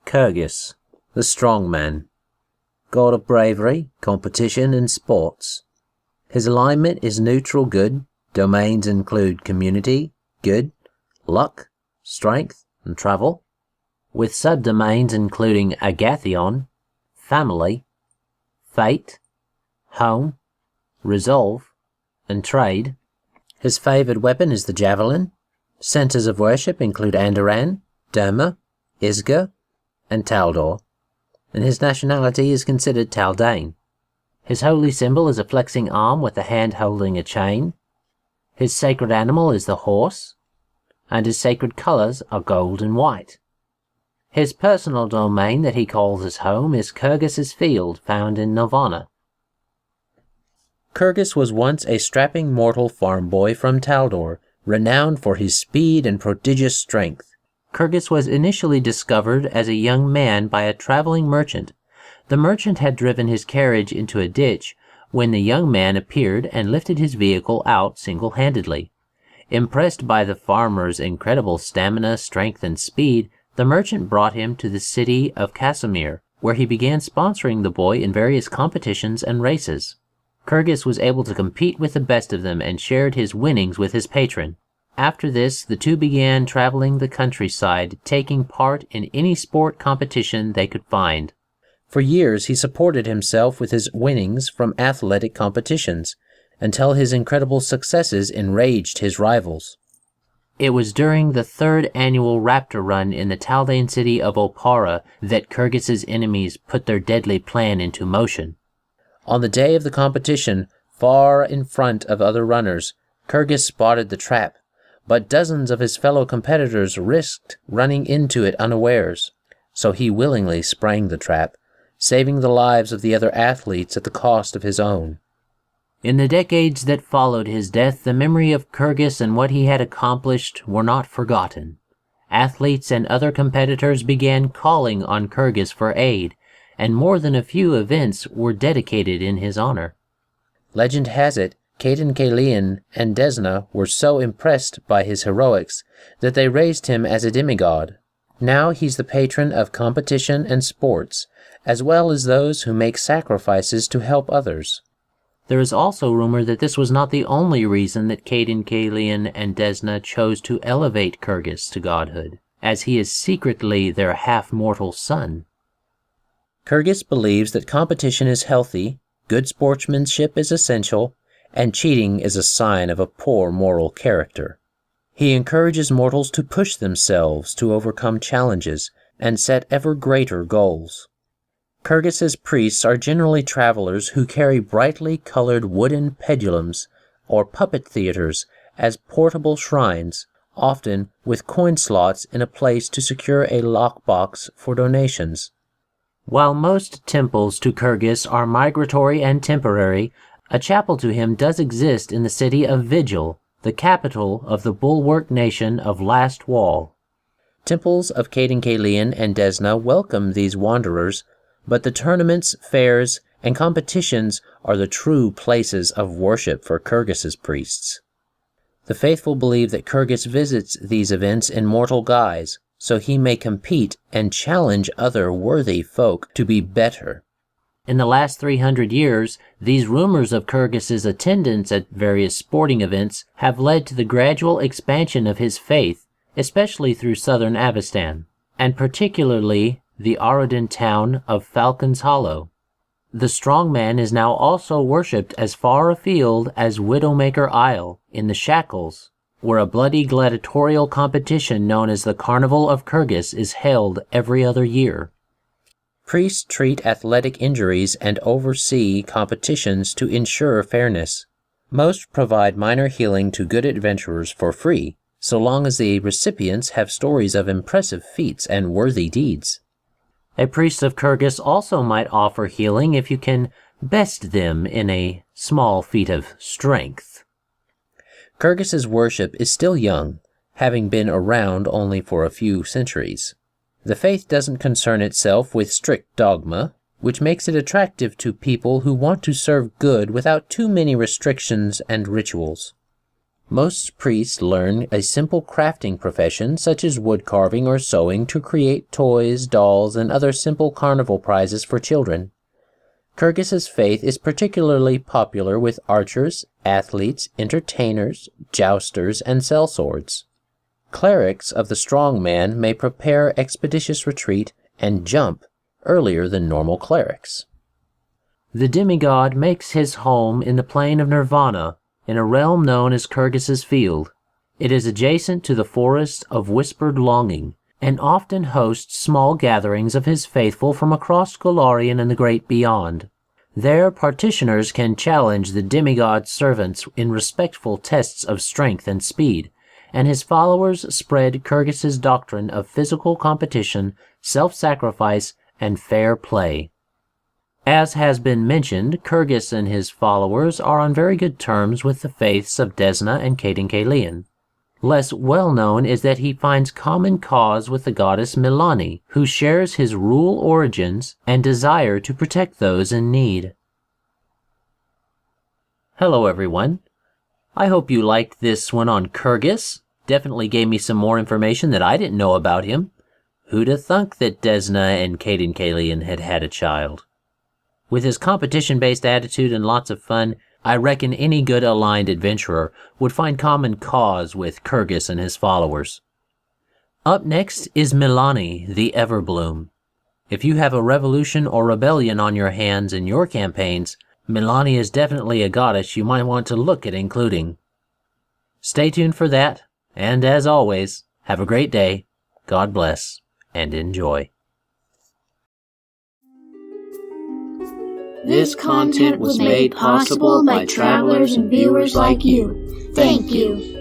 Kurgess, the strongman, god of bravery, competition, and sports. His alignment is neutral good. Domains include community, good, luck, strength, and travel, with subdomains including Agathion, family, fate, home, resolve, and trade. His favored weapon is the javelin. Centers of worship include Andoran, Derma, Isga, and Taldor, and his nationality is considered Taldane. His holy symbol is a flexing arm with a hand holding a chain. His sacred animal is the horse, and his sacred colors are gold and white. His personal domain that he calls his home is Kurgess's Field, found in Nirvana. Kurgess was once a strapping mortal farm boy from Taldor, renowned for his speed and prodigious strength. Kurgess was initially discovered as a young man by a traveling merchant. The merchant had driven his carriage into a ditch when the young man appeared and lifted his vehicle out single-handedly. Impressed by the farmer's incredible stamina, strength, and speed, the merchant brought him to the city of Casimir, where he began sponsoring the boy in various competitions and races. Kurgess was able to compete with the best of them and shared his winnings with his patron. After this, the two began traveling the countryside, taking part in any sport competition they could find. For years, he supported himself with his winnings from athletic competitions, until his incredible successes enraged his rivals. It was during the third annual Raptor Run in the Taldane city of Opara that Kurgess's enemies put their deadly plan into motion. On the day of the competition, far in front of other runners, Kurgess spotted the trap, but dozens of his fellow competitors risked running into it unawares, so he willingly sprang the trap, saving the lives of the other athletes at the cost of his own. In the decades that followed his death, the memory of Kurgess and what he had accomplished were not forgotten. Athletes and other competitors began calling on Kurgess for aid, and more than a few events were dedicated in his honor. Legend has it, Caden Kalian and Desna were so impressed by his heroics that they raised him as a demigod. Now he's the patron of competition and sports, as well as those who make sacrifices to help others. There is also rumor that this was not the only reason that Caden Kalian and Desna chose to elevate Kurgess to godhood, as he is secretly their half-mortal son. Kurgess believes that competition is healthy, good sportsmanship is essential, and cheating is a sign of a poor moral character. He encourages mortals to push themselves to overcome challenges and set ever greater goals. Kurgess's priests are generally travelers who carry brightly colored wooden pendulums or puppet theaters as portable shrines, often with coin slots in a place to secure a lockbox for donations. While most temples to Kurgess are migratory and temporary, a chapel to him does exist in the city of Vigil, the capital of the bulwark nation of Last Wall. Temples of Caden Kalian and Desna welcome these wanderers, but the tournaments, fairs, and competitions are the true places of worship for Kurgess's priests. The faithful believe that Kurgess visits these events in mortal guise, so he may compete and challenge other worthy folk to be better. In the last 300 years, these rumors of Kurgess's attendance at various sporting events have led to the gradual expansion of his faith, especially through southern Avestan, and particularly the Arodan town of Falcon's Hollow. The strongman is now also worshipped as far afield as Widowmaker Isle in the Shackles, where a bloody gladiatorial competition known as the Carnival of Kurgess is held every other year. Priests treat athletic injuries and oversee competitions to ensure fairness. Most provide minor healing to good adventurers for free, so long as the recipients have stories of impressive feats and worthy deeds. A priest of Kurgess also might offer healing if you can best them in a small feat of strength. Kurgess's worship is still young, having been around only for a few centuries. The faith doesn't concern itself with strict dogma, which makes it attractive to people who want to serve good without too many restrictions and rituals. Most priests learn a simple crafting profession such as wood carving or sewing to create toys, dolls, and other simple carnival prizes for children. Kurgess's faith is particularly popular with archers, athletes, entertainers, jousters, and sellswords. Clerics of the strong man may prepare expeditious retreat and jump earlier than normal clerics. The demigod makes his home in the plane of Nirvana, in a realm known as Kurgess's Field. It is adjacent to the Forest of Whispered Longing, and often hosts small gatherings of his faithful from across Golarion and the Great Beyond. There, partitioners can challenge the demigod's servants in respectful tests of strength and speed, and his followers spread Kurgess's doctrine of physical competition, self-sacrifice, and fair play. As has been mentioned, Kurgess and his followers are on very good terms with the faiths of Desna and Caidan-Caelian. Less well known is that he finds common cause with the goddess Milani, who shares his rural origins and desire to protect those in need. Hello everyone. I hope you liked this one on Kurgess. Definitely gave me some more information that I didn't know about him. Who'd have thunk that Desna and Caidan-Caelian had a child? With his competition-based attitude and lots of fun, I reckon any good aligned adventurer would find common cause with Kurgess and his followers. Up next is Milani, the Everbloom. If you have a revolution or rebellion on your hands in your campaigns, Milani is definitely a goddess you might want to look at including. Stay tuned for that, and as always, have a great day, God bless, and enjoy. This content was made possible by travelers and viewers like you. Thank you.